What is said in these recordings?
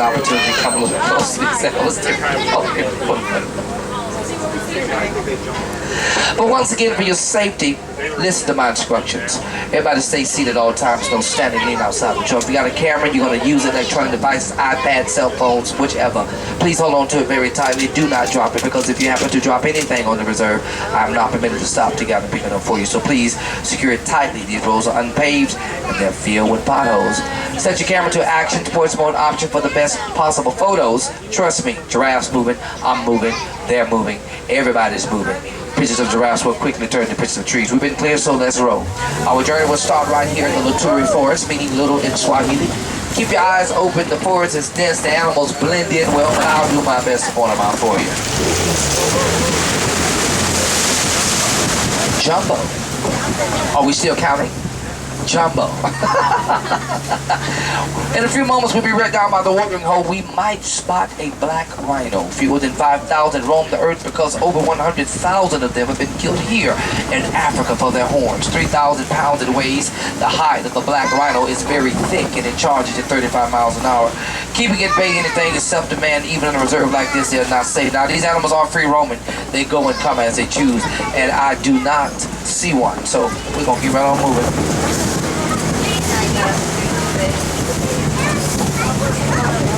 opportunity to come a little close to these animals. But once again, for your safety, listen to my instructions. Everybody stay seated at all times. No standing lean outside the truck. If you got a camera, you're going to use it, electronic devices, iPad, cell phones, whichever. Please hold on to it very tightly. Do not drop it, because if you happen to drop anything on the reserve, I'm not permitted to stop to get and pick it up for you. So please secure it tightly. These roads are unpaved and they're filled with potholes. Set your camera to action, sports mode option for the best possible photos. Trust me, giraffes moving, I'm moving, they're moving, everybody's moving. Pictures of giraffes will quickly turn to pictures of trees. We've been clear, so let's roll. Our journey will start right here in the Luturi Forest, meaning little in Swahili. Keep your eyes open. The forest is dense. The animals blend in well, but I'll do my best to point them out for you. Jumbo. Are we still counting? Jumbo. In a few moments, we'll be right down by the watering hole. We might spot a black rhino. Fewer than 5,000 roam the earth because over 100,000 of them have been killed here in Africa for their horns. 3,000 pounds it weighs. The hide of the black rhino is very thick and it charges at 35 miles an hour. Keeping at bay anything is self-demand. Even in a reserve like this, they're not safe. Now, these animals are free roaming. They go and come as they choose, and I do not see one. So we're going to keep right on moving.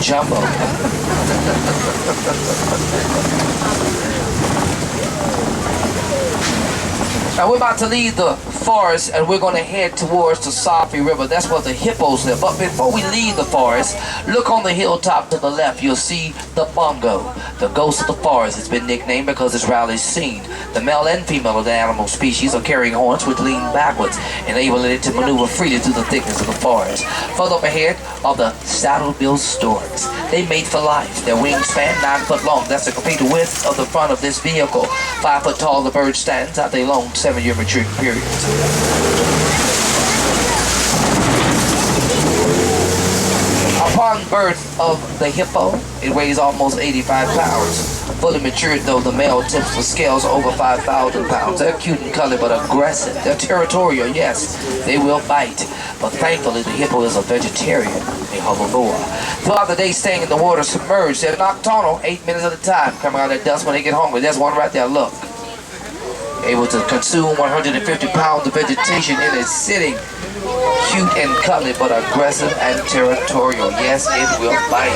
Jumbo. Now we're about to leave the forest and we're going to head towards the Safari River. That's where the hippos live. But before we leave the forest, look on the hilltop to the left. You'll see the bongo, the ghost of the forest. It's been nicknamed because it's rarely seen. The male and female of the animal species are carrying horns which lean backwards, enabling it to maneuver freely through the thickness of the forest. Further up ahead are the saddle-billed storks. They mate for life. Their wingspan 9 foot long. That's the complete width of the front of this vehicle. 5 foot tall, the bird stands at a long 7-year maturing period. Upon birth of the hippo, it weighs almost 85 pounds. Fully matured though, the male tips the scales over 5,000 pounds. They're cute and colored but aggressive. They're territorial, yes. They will bite. But thankfully, the hippo is a vegetarian, a herbivore. Throughout the day, staying in the water submerged. They're nocturnal, 8 minutes at a time, coming out at dusk when they get hungry. There's one right there, look. Able to consume 150 pounds of vegetation in a sitting. Cute and cuddly, but aggressive and territorial. Yes, it will bite.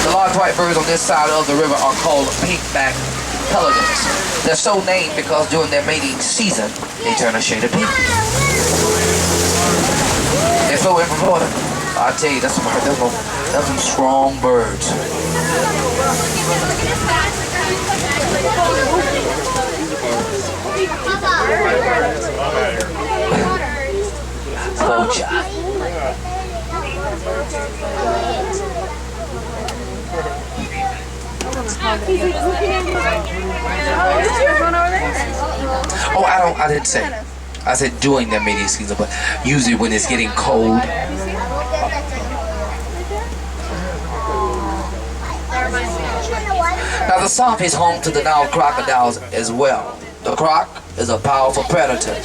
The large white birds on this side of the river are called pink-back pelicans. They're so named because during their mating season, they turn a shade of pink. They're so in Florida. I tell you, that's some strong birds. Bocha. Oh, I didn't say. I said during their mating season, but usually when it's getting cold. Now the Safari is home to the Nile crocodiles as well. The croc is a powerful predator,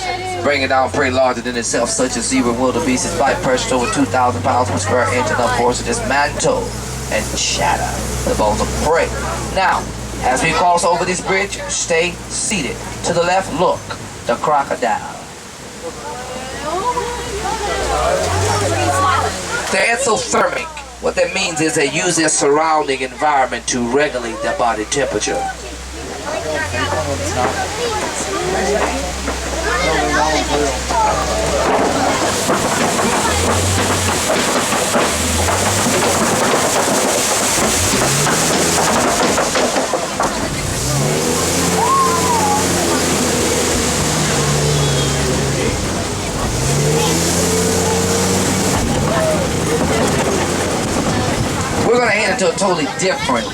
bringing down prey larger than itself, such as zebra wildebeest. Its bite pressure over 2,000 pounds was very inch enough for us to dismantle and shatter the bones of prey. Now, as we cross over this bridge, stay seated. To the left, look, the crocodile. They're exothermic. What that means is they use their surrounding environment to regulate their body temperature. We're going to head into a totally different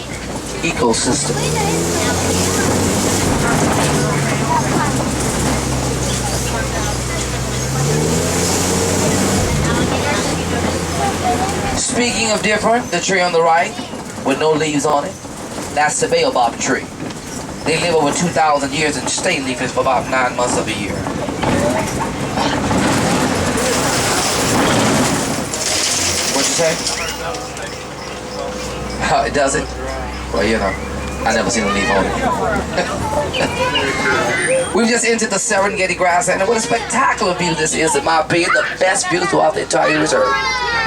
ecosystem. Speaking of different, the tree on the right with no leaves on it, that's the baobab tree. They live over 2,000 years and stay leafless for about 9 months of a year. say? Oh, it doesn't? Well, you know, I never seen them leave home. We've just entered the Serengeti grassland, and what a spectacular view this is, in my opinion, the best view throughout the entire reserve.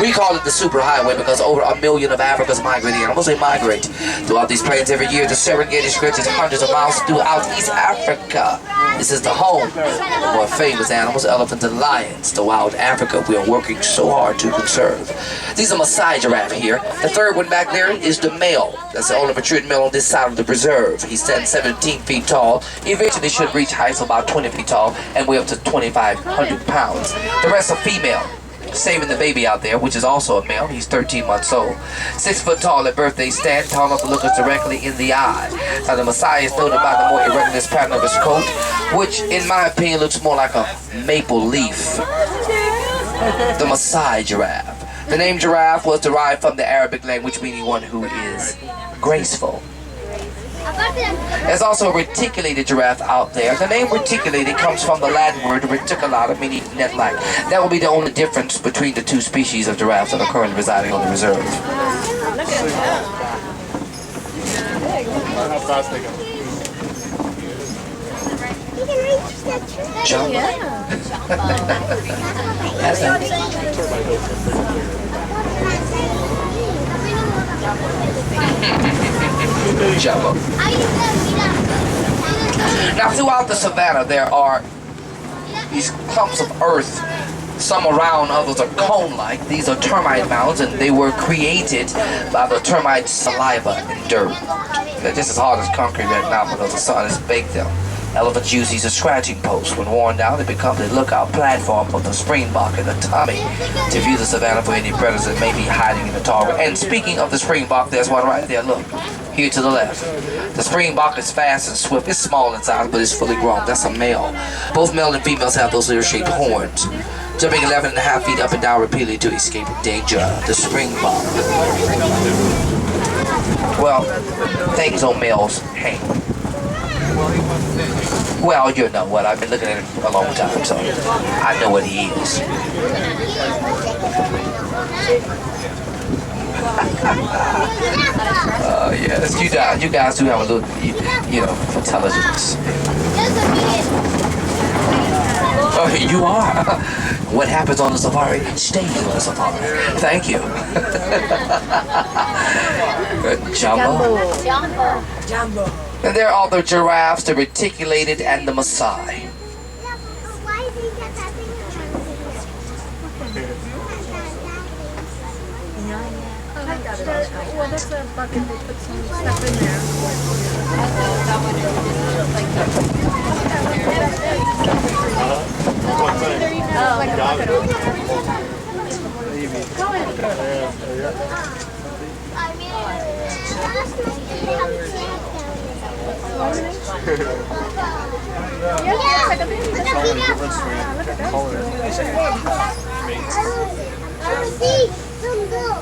We call it the superhighway because over 1 million of Africa's migrating animals, they migrate throughout these plains every year. The Serengeti stretches hundreds of miles throughout East Africa. This is the home of the more famous animals, elephants and lions. The wild Africa we are working so hard to conserve. These are Maasai giraffe here. The third one back there is the male. That's the only matured male on this side of the preserve. He stands 17 feet tall. He eventually should reach heights of about 20 feet tall and weigh up to 2,500 pounds. The rest are female. Saving the baby out there, which is also a male. He's 13 months old. 6 foot tall at birth. They stand tall enough to look us directly in the eye. Now the Maasai is noted by the more irregular pattern of his coat, which in my opinion looks more like a maple leaf. The Maasai giraffe. The name giraffe was derived from the Arabic language meaning one who is graceful. There's also a reticulated giraffe out there. The name reticulated comes from the Latin word reticulata, meaning net-like. That will be the only difference between the two species of giraffes that are currently residing on the reserve. Jump. Jumbo. Now throughout the savannah there are these clumps of earth, some are round, others are cone-like. These are termite mounds and they were created by the termite saliva and dirt. They're just as hard as concrete right now because the sun has baked them. Elephants use these as scratching posts. When worn down, they become the lookout platform for the springbok and the tummy to view the savannah for any predators that may be hiding in the tall grass. And speaking of the springbok, there's one right there, look, here to the left. The springbok is fast and swift. It's small in size, but it's fully grown. That's a male. Both male and females have those lyre-shaped horns, jumping 11.5 feet up and down repeatedly to escape danger. The springbok. Well, things on males hang. Well, you know what, I've been looking at him a long time, so I know what he is. Yes, you guys do have a little, you know, intelligence. Oh, you are. What happens on the safari stays on the safari. Thank you. Jumbo. And there are the giraffes, the reticulated, and the Maasai. Well, that's a bucket they put some stuff in there. Like a bucket over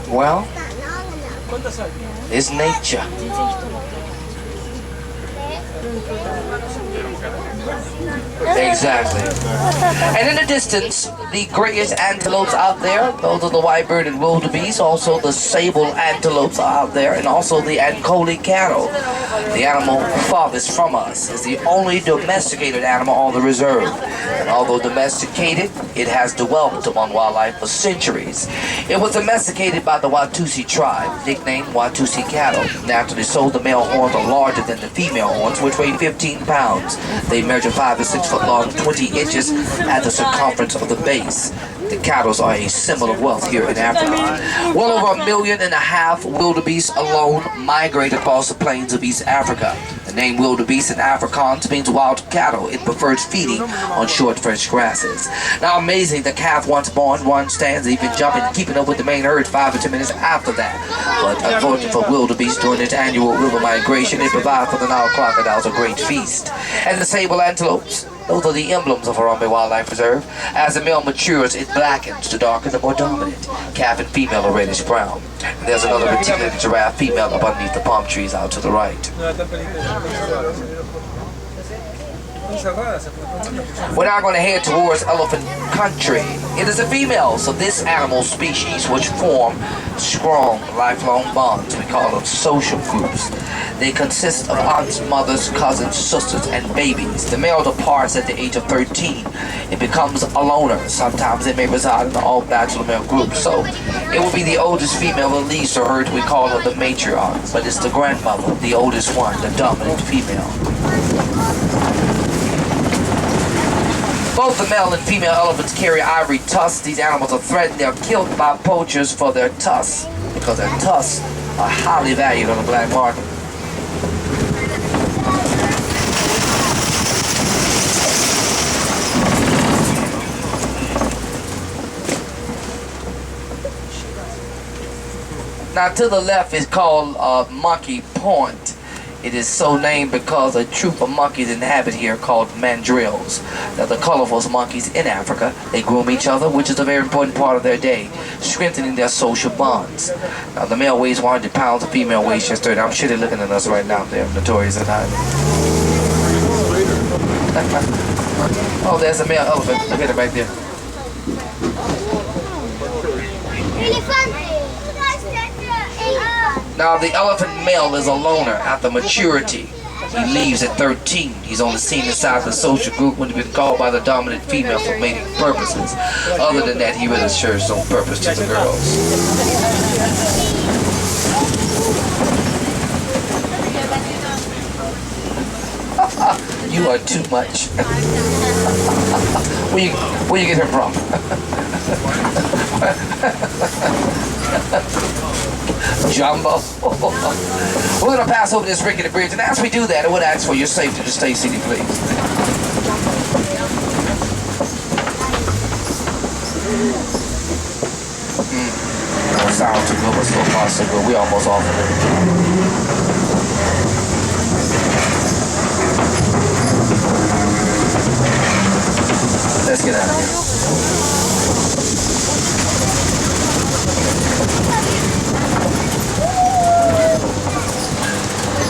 Well, it's nature. Exactly. And in the distance, the greatest antelopes out there, those are the white-birded wildebeest, also the sable antelopes are out there, and also the Ankole cattle. The animal farthest from us is the only domesticated animal on the reserve. And although domesticated, it has dwelt among wildlife for centuries. It was domesticated by the Watusi tribe, nicknamed Watusi cattle. Naturally so, the male horns are larger than the female horns, which weigh 15 pounds. They measure 5 to 6 foot long, 20 inches at the circumference of the base. The cattle are a symbol of wealth here in Africa. Well over 1.5 million wildebeest alone migrate across the plains of East Africa. The name wildebeest in Afrikaans means wild cattle. It prefers feeding on short fresh grasses. Now amazing, the calf once born, one stands, even jumping, keeping up with the main herd 5 or 10 minutes after that. But unfortunately for wildebeest, during its annual river migration, it provides for the Nile crocodiles a great feast. And the sable antelopes, those are the emblems of Harambe Wildlife Reserve. As the male matures, it blackens to darken the more dominant. Calf and female are reddish brown. And there's another reticulated giraffe female up underneath the palm trees out to the right. We're now going to head towards elephant country. It is a female, so this animal species which form strong, lifelong bonds. We call them social groups. They consist of aunts, mothers, cousins, sisters, and babies. The male departs at the age of 13. It becomes a loner. Sometimes it may reside in the all-bachelor male group. So it will be the oldest female that leads the herd. We call her the matriarch, but it's the grandmother, the oldest one, the dominant female. Both the male and female elephants carry ivory tusks. These animals are threatened. They are killed by poachers for their tusks because their tusks are highly valued on the black market. Now to the left is called Monkey Point. It is so named because a troop of monkeys inhabit here called mandrills. Now the colorful monkeys in Africa, they groom each other, which is a very important part of their day, strengthening their social bonds. Now the male weighs 100 pounds, the female weighs just 30. I'm sure they're looking at us right now. They're notorious at that. Oh, there's a male elephant. Look at it right there. Now the elephant male is a loner after maturity. He leaves at 13. He's only seen inside the social group when he's been called by the dominant female for mating purposes. Other than that, he really serves no purpose to the girls. You are too much. Where you get her from? Jumbo. We're going to pass over this rickety bridge, and as we do that, I would ask for your safety to stay seated, please. Don't sound too good, but so far so good. We almost off of it. Let's get out of here.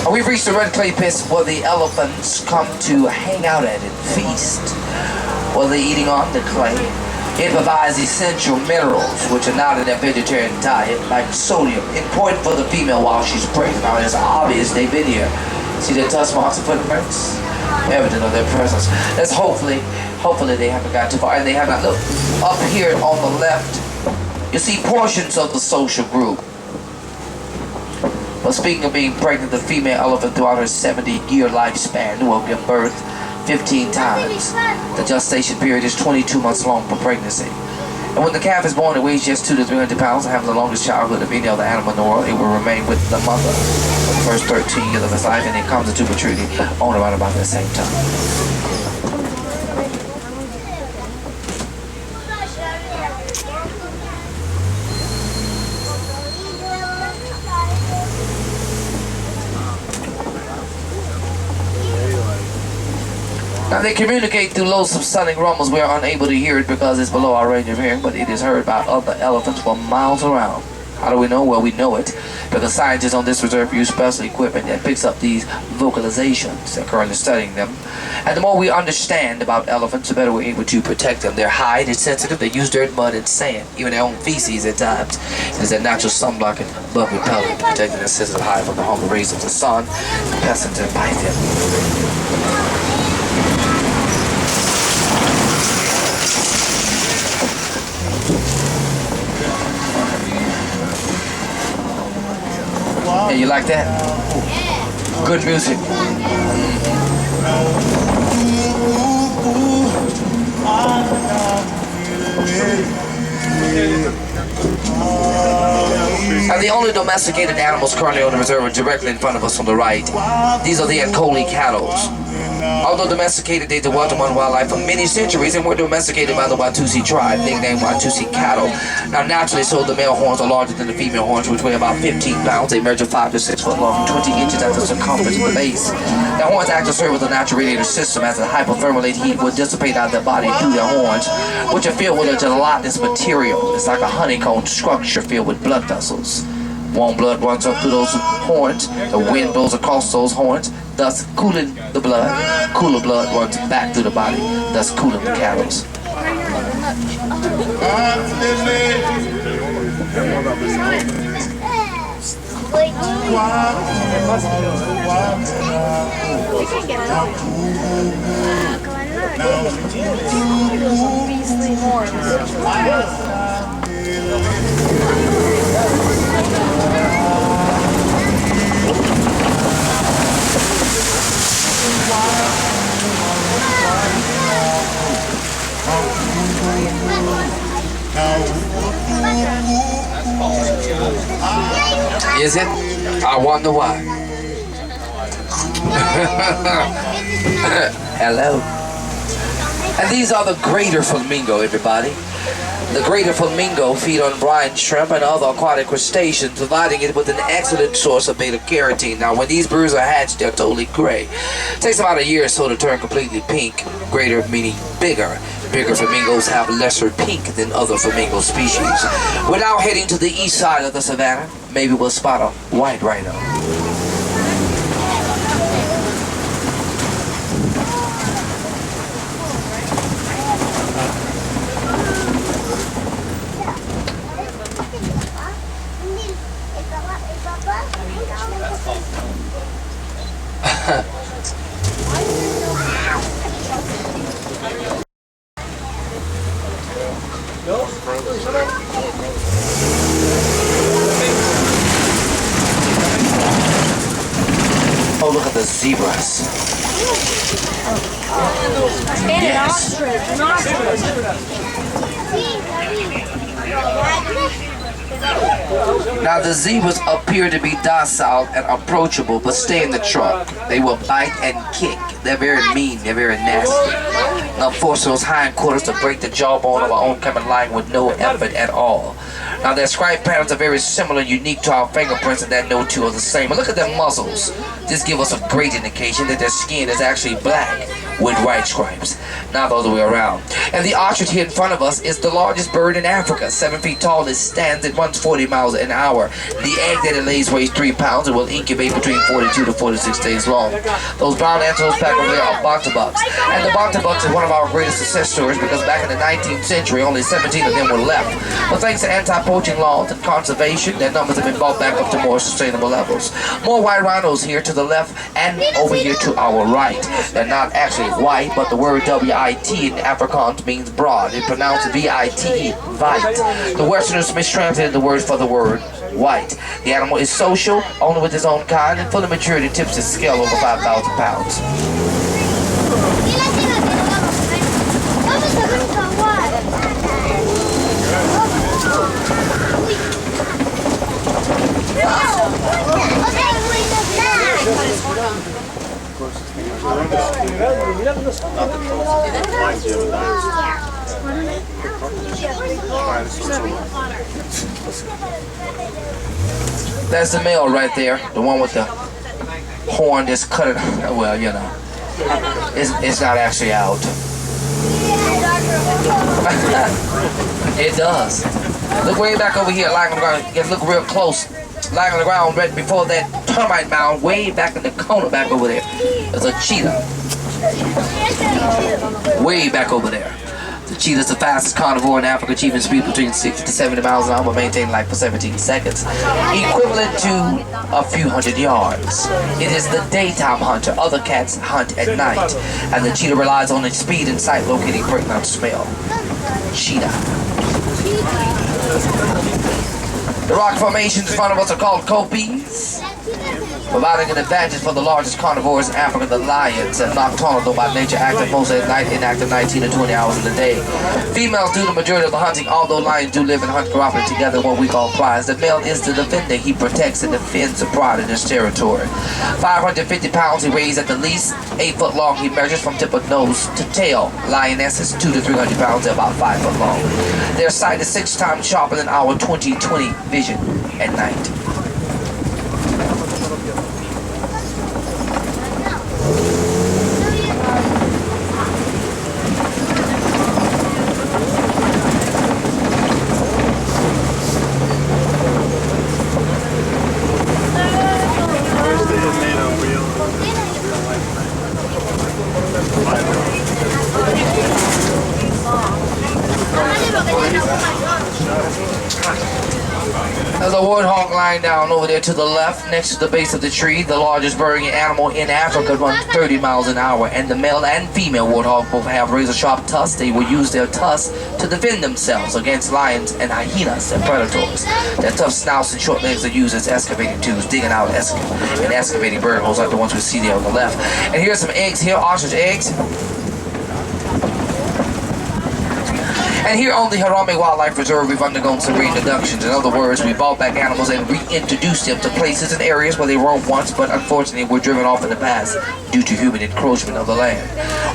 We've reached the red clay pits where the elephants come to hang out at and feast. While they're eating on the clay, it provides essential minerals which are not in their vegetarian diet, like sodium, important for the female while she's pregnant. Now it's obvious they've been here. See their tusk marks and footprints? Evident of their presence. That's hopefully they haven't got too far. And they have not. Look, up here on the left, you see portions of the social group. But speaking of being pregnant, the female elephant throughout her 70-year lifespan will give birth 15 times. The gestation period is 22 months long for pregnancy. And when the calf is born, it weighs just 200 to 300 pounds and having the longest childhood of any other animal in the world. It will remain with the mother for the first 13 years of its life, and it comes into maturity on around about the same time. Now they communicate through low subsonic rumbles. We are unable to hear it because it's below our range of hearing, but it is heard by other elephants for miles around. How do we know? Well, we know it because scientists on this reserve use special equipment that picks up these vocalizations. They're currently studying them. And the more we understand about elephants, the better we're able to protect them. Their hide is sensitive. They use dirt, mud, and sand, even their own feces at times. It is their natural sunblock and bug repellent, protecting their sensitive hide from the harmful rays of the sun, pests that bite them. Yeah, you like that? Good music. Now the only domesticated animals currently on the reserve are directly in front of us on the right. These are the Ankoli cattle. Although domesticated, they dwelt among wildlife for many centuries and were domesticated by the Watusi tribe, nicknamed Watusi cattle. Now naturally so, the male horns are larger than the female horns, which weigh about 15 pounds. They measure 5 to 6 foot long, 20 inches at the circumference of the base. The horns act to serve as a natural radiator system, as the hypothermally heat will dissipate out of their body through their horns, which are filled with a gelatinous material. It's like a honeycomb structure filled with blood vessels. Warm blood runs up through those horns. The wind blows across those horns, thus cooling the blood. Cooler blood runs back through the body, thus cooling the carols. Beastly horns. Is it? I wonder why. Hello. And these are the greater flamingo, everybody. The greater flamingo feed on brine shrimp and other aquatic crustaceans, providing it with an excellent source of beta-carotene. Now, when these birds are hatched, they're totally gray. It takes about a year or so to turn completely pink. Greater meaning bigger. Bigger flamingos have lesser pink than other flamingo species. We're now heading to the east side of the savannah. Maybe we'll spot a white rhino. Oh, look at the zebras. Yes. Now the zebras appear to be docile and approachable, but stay in the trunk. They will bite and kick. They're very mean. They're very nasty. Now force those hindquarters to break the jawbone of our oncoming lion with no effort at all. Now their stripe patterns are very similar, unique to our fingerprints, and that no two are the same. But look at their muzzles. This gives us a great indication that their skin is actually black with white stripes, not the other way around. And the ostrich here in front of us is the largest bird in Africa, 7 feet tall. It stands at 140 miles an hour. The egg that it lays weighs 3 pounds and will incubate between 42 to 46 days long. Those brown antelopes back over there are bontabucks. And the bontabucks is one of our greatest success stories because back in the 19th century, only 17 of them were left. But thanks to anti-poaching laws and conservation, their numbers have been brought back up to more sustainable levels. More white rhinos here to the left and over here to our right. They're not actually white, but the word W-I-T in Afrikaans means broad. It's pronounced V-I-T-E, vite. The Westerners mistranslated the word for the word white. The animal is social, only with its own kind, and fully matured it tips its scale over 5,000 pounds. That's the male right there, the one with the horn that's cut it. Well, you know, it's not actually out. It does. Look way back over here, lying on the ground. You look real close, lying on the ground right before that termite mound, way back in the corner back over there. There's a cheetah. Way back over there. The cheetah is the fastest carnivore in Africa, achieving speed between 60 to 70 miles an hour, but maintain life for 17 seconds, equivalent to a few hundred yards. It is the daytime hunter. Other cats hunt at night, and the cheetah relies on its speed and sight locating prey, not smell. Cheetah. The rock formations in front of us are called kopis, providing an advantage for the largest carnivores in Africa, the lions, and nocturnal, though by nature active most at night, inactive 19 to 20 hours in the day. Females do the majority of the hunting, although lions do live and hunt cooperatively together in what we call prize. The male is the defender. He protects and defends the pride in his territory. 550 pounds he weighs at the least, 8 foot long he measures from tip of nose to tail. Lionesses 200 to 300 pounds, they're about 5 foot long. Their sight is 6 times sharper than our 20/20 vision at night. There's a warthog lying down over there to the left next to the base of the tree. The largest burrowing animal in Africa runs 30 miles an hour, and the male and female warthog both have razor-sharp tusks. They will use their tusks to defend themselves against lions and hyenas and predators. Their tough snouts and short legs are used as excavating tools, digging out and excavating burrow holes like the ones we see there on the left. And here's some eggs here, ostrich eggs. And here on the Harambe Wildlife Reserve, we've undergone some reintroductions. In other words, we brought back animals and reintroduced them to places and areas where they roamed once, but unfortunately were driven off in the past due to human encroachment of the land.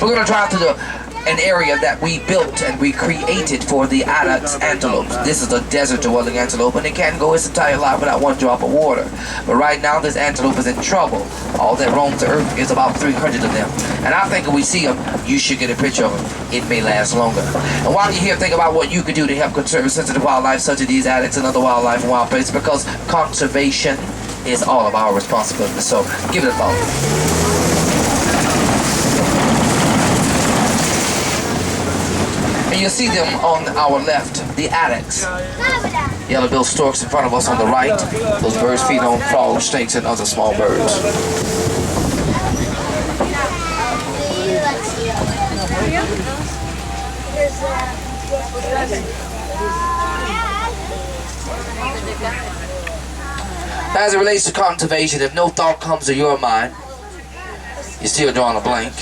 We're going to drive to an area that we built and we created for the ibex antelopes. This is a desert-dwelling antelope, and it can't go its entire life without one drop of water. But right now, this antelope is in trouble. All that roams the earth is about 300 of them. And I think if we see them, you should get a picture of them. It may last longer. And while you're here, think about what you could do to help conserve sensitive wildlife such as these ibex and other wildlife in wild places, because conservation is all of our responsibility. So give it a thought. And you'll see them on our left, the ibex. Yellow-billed storks in front of us on the right. Those birds feed on frogs, snakes, and other small birds. As it relates to conservation, if no thought comes to your mind, you're still drawing a blank.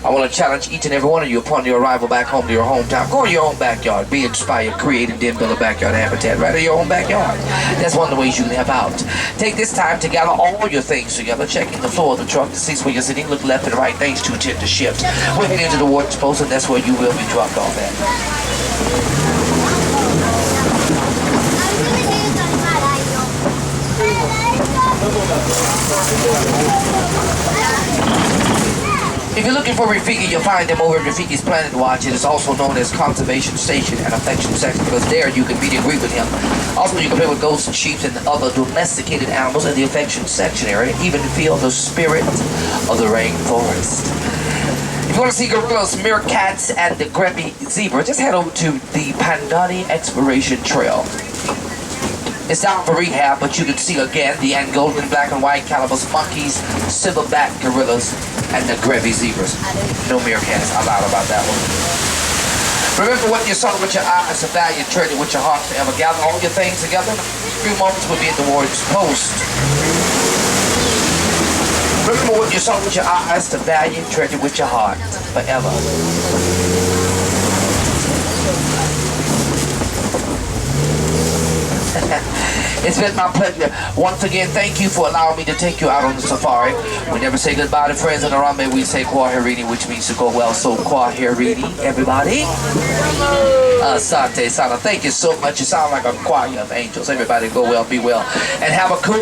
I want to challenge each and every one of you upon your arrival back home to your hometown. Go in your own backyard. Be inspired, create, and then build a backyard habitat right in your own backyard. That's one of the ways you can help out. Take this time to gather all your things together. Checking the floor of the truck to see where you're sitting. Look left and right. Things to attend to shift. We'll head into the water post, and that's where you will be dropped off at. If you're looking for Rafiki, you'll find them over at Rafiki's Planet Watch. It is also known as Conservation Station and Affection Section, because there you can meet and greet with him. Also, you can play with goats and sheep and other domesticated animals in the Affection Section area, even feel the spirit of the rainforest. If you want to see gorillas, meerkats, and the Grebi zebra, just head over to the Pandani Exploration Trail. It's down for rehab, but you can see again the Angolan black and white calabas monkeys, silverback gorillas, and the Grebi zebras. No meerkats. I lied about that one. Remember what you saw with your eyes, a value treasure with your heart forever. Gather all your things together. A few moments will be at the warrior's post. Remember what you saw with your eyes, the value treasure with your heart forever. It's been my pleasure. Once again, thank you for allowing me to take you out on the safari. We never say goodbye to friends in Harambe. We say Kwaherini, which means to go well. So Kwaherini, everybody. Asante Sana. Thank you so much. You sound like a choir of angels. Everybody go well, be well, and have a cool